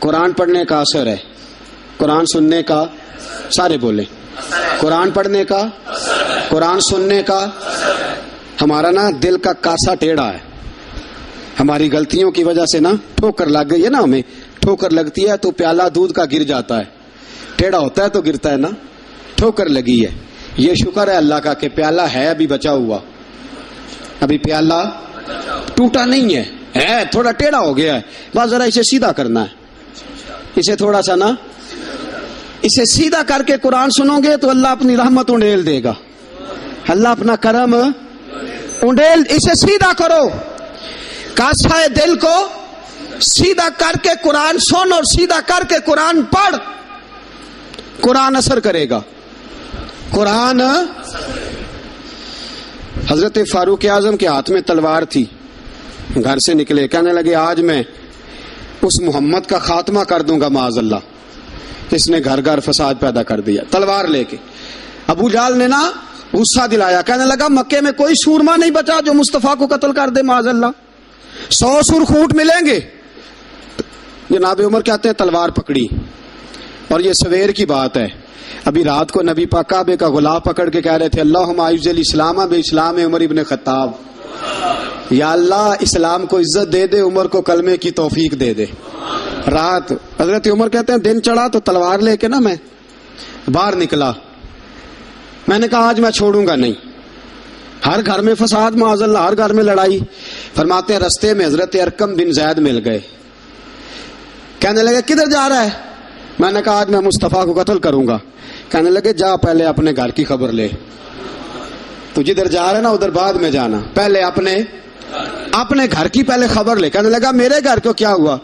قرآن پڑھنے کا اثر ہے، قرآن سننے کا، سارے بولیں، قرآن پڑھنے کا، قرآن سننے کا۔ ہمارا نا دل کا کاسا ٹیڑھا ہے، ہماری غلطیوں کی وجہ سے نا ٹھوکر لگ گئی ہے نا، ہمیں ٹھوکر لگتی ہے تو پیالہ دودھ کا گر جاتا ہے، ٹیڑھا ہوتا ہے تو گرتا ہے نا، ٹھوکر لگی ہے۔ یہ شکر ہے اللہ کا کہ پیالہ ہے ابھی بچا ہوا، ابھی پیالہ ٹوٹا نہیں ہے تھوڑا ٹیڑھا ہو گیا ہے، بس ذرا اسے سیدھا کرنا ہے، اسے تھوڑا سا نا اسے سیدھا کر کے قرآن سنو گے تو اللہ اپنی رحمت انڈیل دے گا، اللہ اپنا کرم انڈیل، اسے سیدھا کرو، کاسا دل کو سیدھا کر کے قرآن سن اور سیدھا کر کے قرآن پڑھ، قرآن اثر کرے گا، قرآن۔ حضرت فاروق اعظم کے ہاتھ میں تلوار تھی، گھر سے نکلے، کہنے لگے آج میں اس محمد کا خاتمہ کر دوں گا معاذ اللہ، اس نے گھر گھر فساد پیدا کر دیا، تلوار لے کے۔ ابو جہل نے نا غصہ دلایا، کہنے لگا مکے میں کوئی سورما نہیں بچا جو مصطفیٰ کو قتل کر دے معاذ اللہ، 100 سرخ اونٹ ملیں گے۔ جناب عمر کہتے ہیں تلوار پکڑی، اور یہ سویر کی بات ہے، ابھی رات کو نبی پاک کعبے کا غلاف پکڑ کے کہہ رہے تھے اللہم اعز الاسلام باسلام عمر ابن خطاب، یا اللہ اسلام کو عزت دے دے، عمر کو کلمے کی توفیق دے دے۔ رات حضرت عمر کہتے ہیں دن چڑھا تو تلوار لے کے نا میں باہر نکلا، میں نے کہا آج میں چھوڑوں گا نہیں، ہر گھر میں فساد معاذ اللہ، ہر گھر میں لڑائی۔ فرماتے ہیں رستے میں حضرت ارقم بن زید مل گئے، کہنے لگے کدھر جا رہا ہے؟ میں نے کہا آج میں مصطفیٰ کو قتل کروں گا۔ کہنے لگے جا پہلے اپنے گھر کی خبر لے، تو جدھر جا رہا ہے نا ادھر بعد میں جانا، پہلے اپنے گھر کی پہلے خبر لے۔ کہنے لگا میرے گھر کو کیا ہوا؟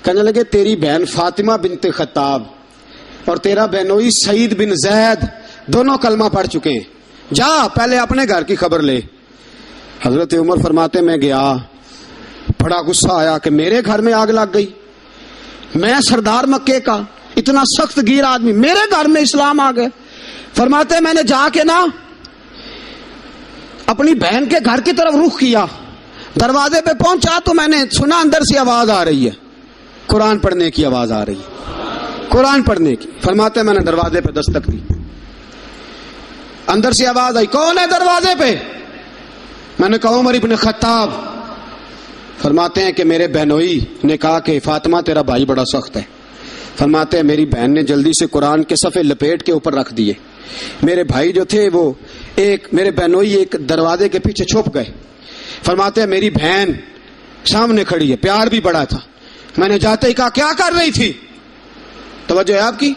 کہنے لگے تیری بہن فاطمہ بنت خطاب اور تیرا بہنوئی سعید بن زید دونوں کلمہ پڑھ چکے ہیں، جا پہلے اپنے گھر کی خبر لے۔ حضرت عمر فرماتے میں گیا، بڑا غصہ آیا کہ میرے گھر میں آگ لگ گئی، میں سردار مکے کا اتنا سخت گیر آدمی، میرے گھر میں اسلام آ گئے۔ فرماتے میں نے جا کے نا اپنی بہن کے گھر کی طرف رخ کیا، دروازے پہ پہنچا تو میں نے سنا اندر سے آواز آ رہی ہے، قرآن پڑھنے کی آواز آ رہی ہے، قرآن پڑھنے کی۔ فرماتے میں نے دروازے پہ دستک دی، اندر سے آواز آئی کون ہے دروازے پہ؟ میں نے کہا عمر ابن خطاب۔ فرماتے ہیں کہ میرے بہنوئی نے کہا کہ فاطمہ تیرا بھائی بڑا سخت ہے۔ فرماتے ہیں میری بہن نے جلدی سے قرآن کے صفحے لپیٹ کے اوپر رکھ دیے، میرے بھائی جو تھے وہ میرے بہنوئی ایک دروازے کے پیچھے چھپ گئے۔ فرماتے ہیں میری بہن سامنے کھڑی ہے، پیار بھی بڑا تھا، میں نے جاتے ہی کہا کیا کر رہی تھی؟ توجہ ہے آپ کی؟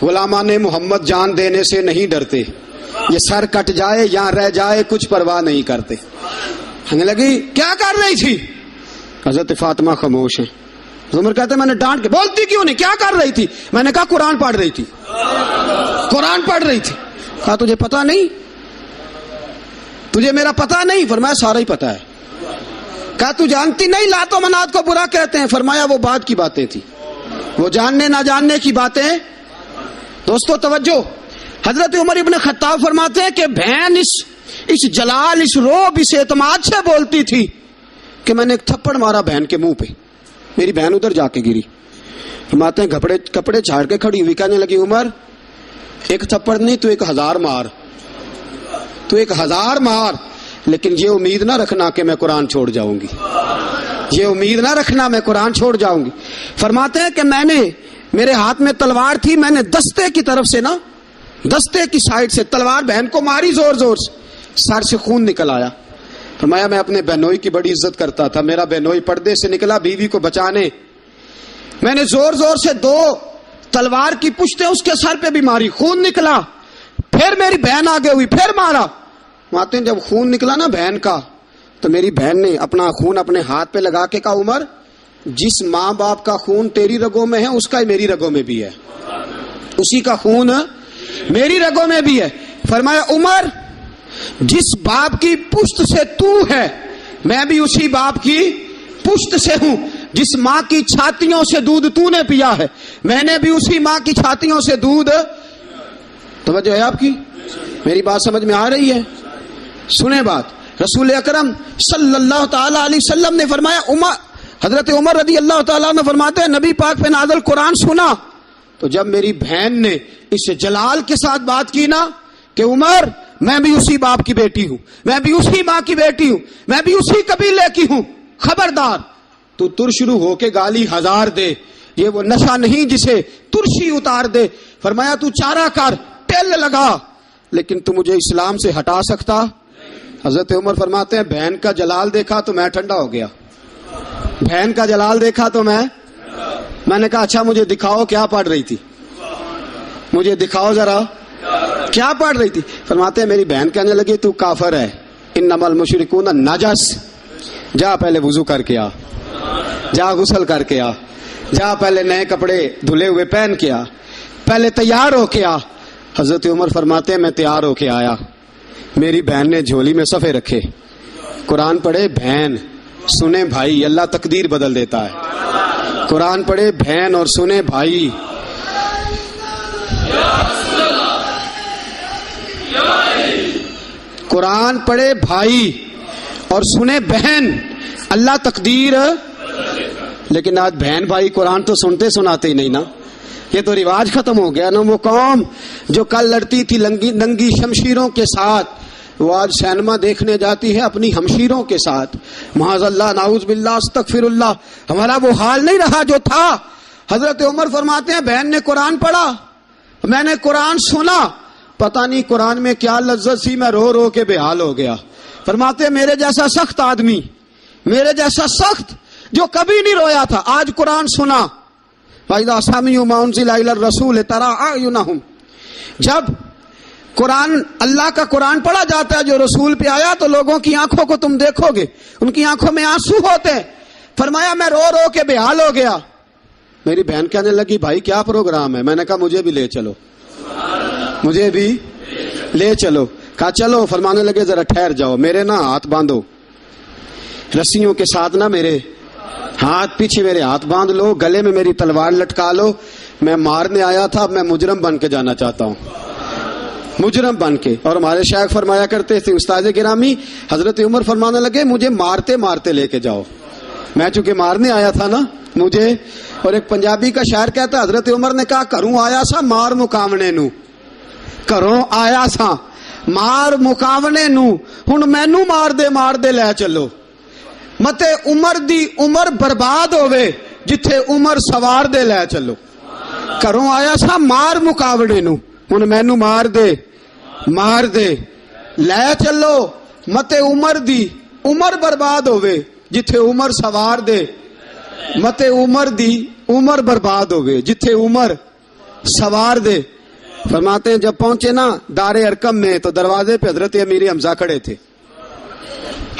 غلامان محمد جان دینے سے نہیں ڈرتے، یہ سر کٹ جائے یا رہ جائے کچھ پرواہ نہیں کرتے۔ کہنے لگی کیا کر رہی تھی؟ حضرت فاطمہ خاموش ہیں۔ عمر کہتے میں نے ڈانٹ کے، بولتی کیوں نہیں، کیا کر رہی تھی؟ میں نے کہا قرآن پڑھ رہی تھی، قرآن پڑھ رہی تھی۔ کہا تجھے پتا نہیں، تجھے میرا پتا نہیں؟ فرمایا سارا ہی پتا ہے۔ کہا تو جانتی نہیں لات و منات کو برا کہتے ہیں؟ فرمایا وہ بعد کی باتیں تھی، وہ جاننے نہ جاننے کی باتیں۔ دوستو توجہ، حضرت عمر ابن خطاب فرماتے ہیں کہ بہن اس جلال، اس روب، اس اعتماد سے بولتی تھی کہ میں نے ایک تھپڑ مارا بہن کے منہ پہ، میری بہن ادھر جا کے گری۔ فرماتے ہیں کپڑے جھاڑ کے کھڑی ہوئی، کہنے لگی عمر ایک تھپڑ نہیں تو 1000 مار، تو 1000 مار، لیکن یہ امید نہ رکھنا کہ میں قرآن چھوڑ جاؤں گی، یہ امید نہ رکھنا میں قرآن چھوڑ جاؤں گی۔ فرماتے ہیں کہ میرے ہاتھ میں تلوار تھی، میں نے دستے کی طرف سے نا، دستے کی سائڈ سے تلوار بہن کو ماری زور زور سے، سر سے خون نکل آیا۔ فرمایا میں اپنے بہنوئی کی بڑی عزت کرتا تھا، میرا بہنوئی پردے سے نکلا بیوی کو بچانے، میں نے زور زور سے 2 تلوار کی پشتیں اس کے سر پہ بھی ماری، خون نکلا، پھر میری بہن آگے ہوئی، پھر مارا۔ ماتے جب خون نکلا نا بہن کا تو میری بہن نے اپنا خون اپنے ہاتھ پہ لگا کے کہا عمر جس ماں باپ کا خون تیری رگوں میں ہے اس کا میری رگوں میں بھی ہے، اسی کا خون میری رگوں میں بھی ہے۔ فرمایا عمر جس باپ کی پشت سے تو ہے میں بھی اسی باپ کی پشت سے ہوں، جس ماں کی چھاتیوں سے دودھ تو نے پیا ہے میں نے بھی اسی ماں کی چھاتیوں سے دودھ۔ توجہ ہے آپ کی؟ میری بات سمجھ میں آ رہی ہے؟ سنیں بات، رسول اکرم صلی اللہ تعالی علیہ وسلم نے فرمایا حضرت عمر رضی اللہ تعالیٰ عنہ فرماتے ہیں نبی پاک پہ نازل قرآن سنا تو جب میری بہن نے اس جلال کے ساتھ بات کی نا کہ عمر میں بھی اسی باپ کی بیٹی ہوں، میں بھی اسی ماں کی بیٹی ہوں، میں بھی اسی قبیلے کی ہوں، خبردار تو ترشرو ہو کے گالی ہزار دے، یہ وہ نشہ نہیں جسے ترشی اتار دے۔ فرمایا تو چارہ کر، ٹیل لگا، لیکن تو مجھے اسلام سے ہٹا سکتا؟ حضرت عمر فرماتے ہیں بہن کا جلال دیکھا تو میں ٹھنڈا ہو گیا، بہن کا جلال دیکھا تو میں نے کہا اچھا مجھے دکھاؤ کیا پڑھ رہی تھی، مجھے دکھاؤ ذرا کیا پڑھ رہی تھی۔ فرماتے ہیں میری بہن کہنے لگی تو کافر ہے، انما المشرکون نجس، جا پہلے وضو کر کے آ، جا غسل کر کے آ، جا پہلے نئے کپڑے دھلے ہوئے پہن کے آ، پہلے تیار ہو کے آ۔ حضرت عمر فرماتے ہیں میں تیار ہو کے آیا، میری بہن نے جھولی میں صفحے رکھے، قرآن پڑھے بہن سنے بھائی، اللہ تقدیر بدل دیتا ہے، قرآن پڑھے بہن اور سنے بھائی، قرآن پڑھے بھائی اور سنے بہن، اللہ تقدیر۔ لیکن آج بہن بھائی قرآن تو سنتے سناتے ہی نہیں نا، یہ تو رواج ختم ہو گیا نا۔ وہ قوم جو کل لڑتی تھی ننگی شمشیروں کے ساتھ، وہ آج سینما دیکھنے جاتی ہے اپنی ہمشیروں کے ساتھ۔ معاذ اللہ، نعوذ باللہ، استغفر اللہ، ہمارا وہ حال نہیں رہا جو تھا۔ حضرت عمر فرماتے ہیں بہن نے قرآن پڑھا، میں نے قرآن سنا، پتہ نہیں قرآن میں کیا لذت سی، میں رو رو کے بے حال ہو گیا۔ فرماتے ہیں میرے جیسا سخت آدمی، میرے جیسا سخت جو کبھی نہیں رویا تھا، آج قرآن سنا۔ وَإِذَا سَمِعُوا مَا أُنزِلَ إِلَى الرَّسُولِ تَرَىٰ أَعْيُنَهُمْ، جب قرآن اللہ کا قرآن پڑھا جاتا ہے جو رسول پہ آیا تو لوگوں کی آنکھوں کو تم دیکھو گے، ان کی آنکھوں میں آنسو ہوتے ہیں۔ فرمایا میں رو رو کے بے حال ہو گیا۔ میری بہن کہنے لگی بھائی کیا پروگرام ہے؟ میں نے کہا مجھے بھی لے چلو، مجھے بھی لے چلو۔ کہا چلو۔ فرمانے لگے ذرا ٹھہر جاؤ، میرے نا ہاتھ باندھو رسیوں کے ساتھ، نا میرے ہاتھ پیچھے میرے ہاتھ باندھ لو، گلے میں میری تلوار لٹکا لو، میں مارنے آیا تھا، اب میں مجرم بن کے جانا چاہتا ہوں، مجرم بن کے۔ اور ہمارے شیخ فرمایا کرتے تھے استاد گرامی، حضرت عمر فرمانے لگے مجھے مارتے مارتے لے کے جاؤ، میں چونکہ مارنے آیا تھا نا مجھے۔ اور ایک پنجابی کا شاعر کہتا ہے حضرت عمر نے کہا کروں آیا سا مار مکاونے نو، کروں آیا سا مار مکاونے نو، ہن مینو مار دے لے چلو، متے عمر دی عمر برباد ہوئے جتھے عمر سوار دے لے چلو۔ کروں آیا سا مار مکاونے نو، ہن مینو مار دے لے چلو، متے عمر دی عمر برباد ہوئے جتھے عمر سوار دے، متے عمر دی عمر برباد ہوئے جتھے عمر سوار دے۔ فرماتے ہیں جب پہنچے نا دار ارقم میں تو دروازے پہ حضرت امیر حمزہ کھڑے تھے۔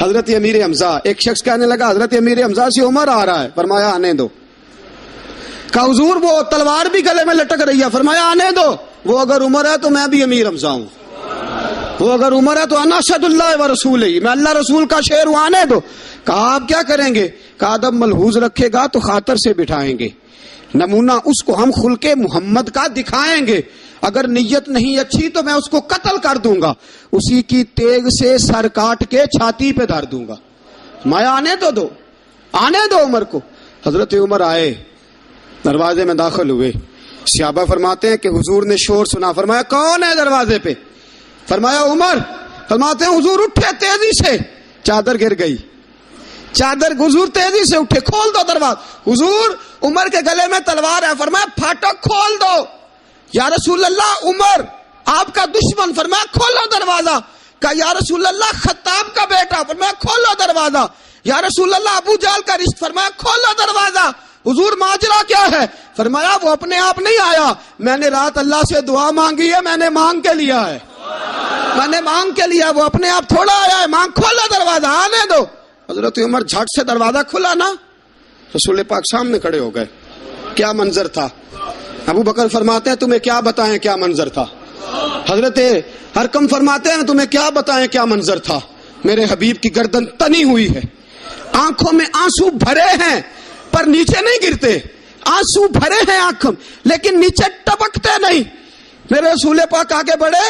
حضرت امیر حمزہ، ایک شخص کہنے لگا حضرت امیر حمزہ سے عمر آ رہا ہے، فرمایا آنے دو۔ کہا حضور وہ تلوار بھی گلے میں لٹک رہی ہے، فرمایا آنے دو، وہ اگر عمر ہے تو میں بھی امیر حمزہ ہوں، وہ اگر عمر ہے تو انا اشہد اللہ و رسولہ، میں اللہ رسول کا شعر ہوں، آنے دو۔ کہا آپ کیا کریں گے؟ کہا ادب ملحوظ رکھے گا تو خاطر سے بٹھائیں گے، نمونہ اس کو ہم خلق محمد کا دکھائیں گے، اگر نیت نہیں اچھی تو میں اس کو قتل کر دوں گا، اسی کی تیغ سے سر کاٹ کے چھاتی پہ دھر دوں گا، میں آنے دو آنے دو عمر کو۔ حضرت عمر آئے، دروازے میں داخل ہوئے، صحابہ فرماتے ہیں کہ حضور نے شور سنا، فرمایا کون ہے دروازے پہ؟ فرمایا عمر۔ فرماتے ہیں حضور اٹھے تیزی سے، چادر گر گئی، چادر، حضور تیزی سے اٹھے، کھول دو دروازہ۔ حضور عمر کے گلے میں تلوار ہے، فرمایا پھاٹک کھول دو۔ یا رسول اللہ عمر آپ کا دشمن، فرمایا کھولو دروازہ۔ کہا یا رسول اللہ خطاب کا بیٹا، فرمایا کھولو دروازہ۔ یا رسول اللہ ابو جہل کا رشت، فرمایا کھولو دروازہ۔ حضور ماجرا کیا ہے؟ فرمایا وہ اپنے آپ نہیں آیا، میں نے رات اللہ سے دعا مانگی ہے، میں نے مانگ کے لیا ہے، میں نے مانگ کے لیا، وہ اپنے آپ تھوڑا آیا ہے، مانگ، کھولو دروازہ، آنے دو۔ حضرت عمر جھٹ سے دروازہ کھلا نا، رسول پاک سامنے کھڑے ہو گئے۔ کیا منظر تھا؟ ابو بکر فرماتے ہیں تمہیں کیا بتائیں کیا منظر تھا؟ حضرت ارقم فرماتے ہیں تمہیں کیا بتائیں کیا منظر تھا؟ میرے حبیب کی گردن تنی ہوئی ہے، آنکھوں میں آنسو بھرے ہیں پر نیچے نہیں گرتے، آنسو بھرے ہیں آنکھوں لیکن نیچے ٹپکتے نہیں۔ میرے رسول پاک آگے بڑھے،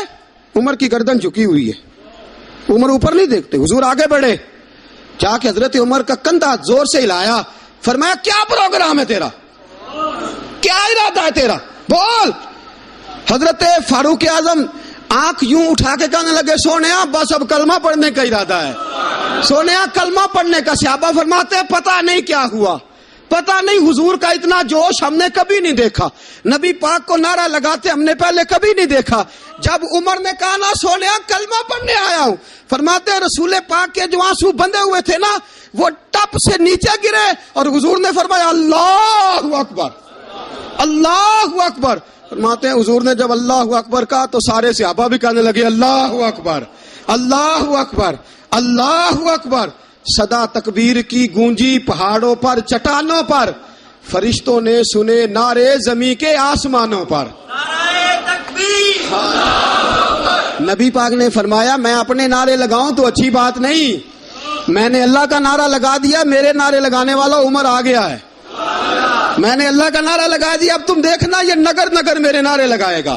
عمر کی گردن جھکی ہوئی ہے، عمر اوپر نہیں دیکھتے، حضور آگے بڑھے، جا کے حضرت عمر کا کندھا زور سے ہلایا، فرمایا کیا پروگرام ہے تیرا, کیا ارادہ ہے تیرا, بول. حضرت فاروق اعظم آنکھ یوں اٹھا کے کہنے لگے سونیا بس اب کلمہ پڑھنے کا ارادہ ہے, سونیا کلمہ پڑھنے کا. صحابہ فرماتے ہیں پتہ نہیں کیا ہوا, پتہ نہیں, حضور کا اتنا جوش ہم نے کبھی نہیں دیکھا, نبی پاک کو نعرہ لگاتے ہم نے پہلے کبھی نہیں دیکھا. جب عمر نے کہا نا سونیا کلمہ پڑھنے آیا ہوں, فرماتے ہیں رسول پاک کے جو آنسو بندے ہوئے تھے نا وہ ٹپ سے نیچے گرے اور حضور نے فرمایا اللہ اکبر, اللہ اکبر. فرماتے ہیں حضور نے جب اللہ اکبر کہا تو سارے صحابہ بھی کہنے لگے اللہ اکبر, اللہ اکبر, اللہ اکبر. صدا تکبیر کی گونجی پہاڑوں پر, چٹانوں پر, فرشتوں نے سنے نعرے زمین کے آسمانوں پر. نبی پاک نے فرمایا میں اپنے نعرے لگاؤں تو اچھی بات نہیں, میں نے اللہ کا نعرہ لگا دیا, میرے نعرے لگانے والا عمر آ گیا ہے. میں نے اللہ کا نعرہ لگا دیا, اب تم دیکھنا یہ نگر نگر میرے نعرے لگائے گا,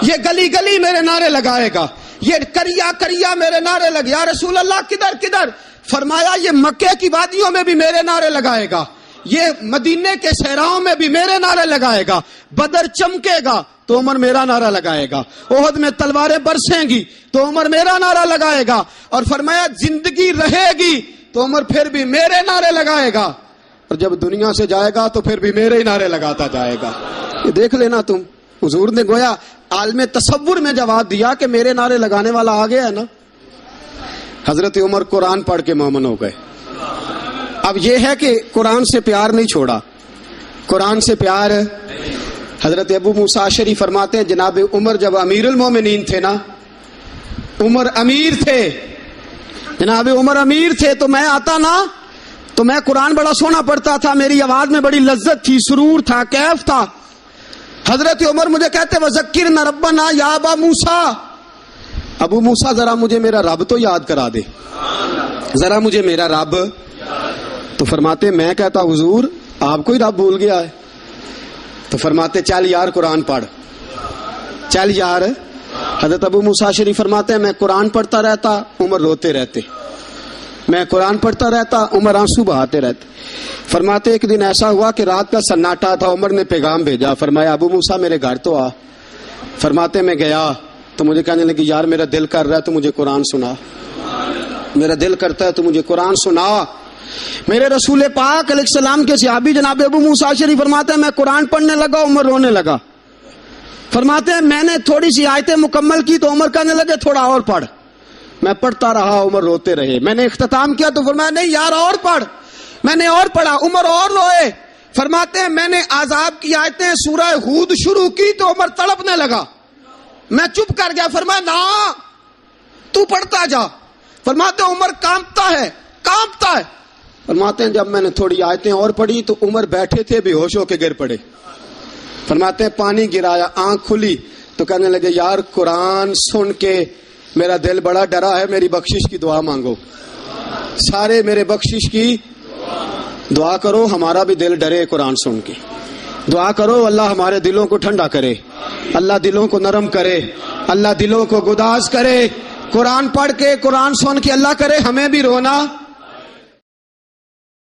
یہ گلی گلی میرے نعرے لگائے گا, یہ کریا کریا میرے نعرے لگے. یا رسول اللہ کدھر کدھر؟ فرمایا یہ مکے کی وادیوں میں بھی میرے نعرے لگائے گا, یہ مدینے کے صحراؤں میں بھی میرے نعرے لگائے گا, بدر چمکے گا تو عمر میرا نعرہ لگائے گا, احد میں تلواریں برسیں گی تو عمر میرا نعرہ لگائے گا, اور فرمایا زندگی رہے گی تو عمر پھر بھی میرے نعرے لگائے گا, اور جب دنیا سے جائے گا تو پھر بھی میرے ہی نعرے لگاتا جائے گا. یہ دیکھ لینا تم, حضور نے گویا عالم تصور میں جواب دیا کہ میرے نعرے لگانے والا آ گیا ہے نا. حضرت عمر قرآن پڑھ کے مومن ہو گئے. اب یہ ہے کہ قرآن سے پیار نہیں چھوڑا, قرآن سے پیار. حضرت ابو موسیٰ اشعری فرماتے ہیں جناب عمر جب امیر المومنین تھے نا, عمر امیر تھے, جناب عمر امیر تھے, تو میں آتا نا تو میں قرآن بڑا سونا پڑھتا تھا, میری آواز میں بڑی لذت تھی, سرور تھا, کیف تھا. حضرت عمر مجھے کہتے وذکرنا ربنا یا ابا موسیٰ, ابو موسیٰ ذرا مجھے میرا رب تو یاد کرا دے, ذرا مجھے میرا رب. تو فرماتے میں کہتا حضور آپ کو ہی رب بھول گیا ہے. تو فرماتے چل یار قرآن پڑھ, چل یار. حضرت ابو موسیٰ شریف فرماتے ہیں میں قرآن پڑھتا رہتا, عمر روتے رہتے, میں قرآن پڑھتا رہتا, عمر آنسو بہاتے رہتے. فرماتے ایک دن ایسا ہوا کہ رات کا سناٹا تھا, عمر نے پیغام بھیجا, فرمایا ابو موسیٰ میرے گھر تو آ. فرماتے میں گیا تو مجھے کہنے لگی یار میرا دل کر رہا ہے تو مجھے قرآن سنا, میرا دل کرتا ہے تو مجھے قرآن سنا. میرے رسول پاک علیہ السلام کے صحابی جناب ابو موسیٰ شریف فرماتے ہیں میں قرآن پڑھنے لگا, عمر رونے لگا. فرماتے ہیں میں نے تھوڑی سی آیتیں مکمل کی تو عمر کہنے لگے تھوڑا اور پڑھ. میں پڑھتا رہا, عمر روتے رہے. میں نے اختتام کیا تو فرمایا نہیں یار اور پڑھ. میں نے اور پڑھا, عمر اور روئے. فرماتے ہیں میں نے عذاب کی آیتیں سورہ ہود شروع کی تو عمر تڑپنے لگا, میں چپ کر گیا. فرمایا نا تو پڑھتا جا. فرماتے ہیں عمر کانپتا ہے, کانپتا ہے. فرماتے ہیں جب میں نے تھوڑی آیتیں اور پڑھی تو عمر بیٹھے تھے بے ہوش ہو کے گر پڑے. فرماتے ہیں پانی گرایا, آنکھ کھلی تو کہنے لگے یار قرآن سن کے میرا دل بڑا ڈرا ہے, میری بخشش کی دعا مانگو. سارے میرے بخشش کی دعا کرو, ہمارا بھی دل ڈرے قرآن سن کے. دعا کرو اللہ ہمارے دلوں کو ٹھنڈا کرے, اللہ دلوں کو نرم کرے, اللہ دلوں کو گداز کرے. قرآن پڑھ کے قرآن سن کے اللہ کرے ہمیں بھی رونا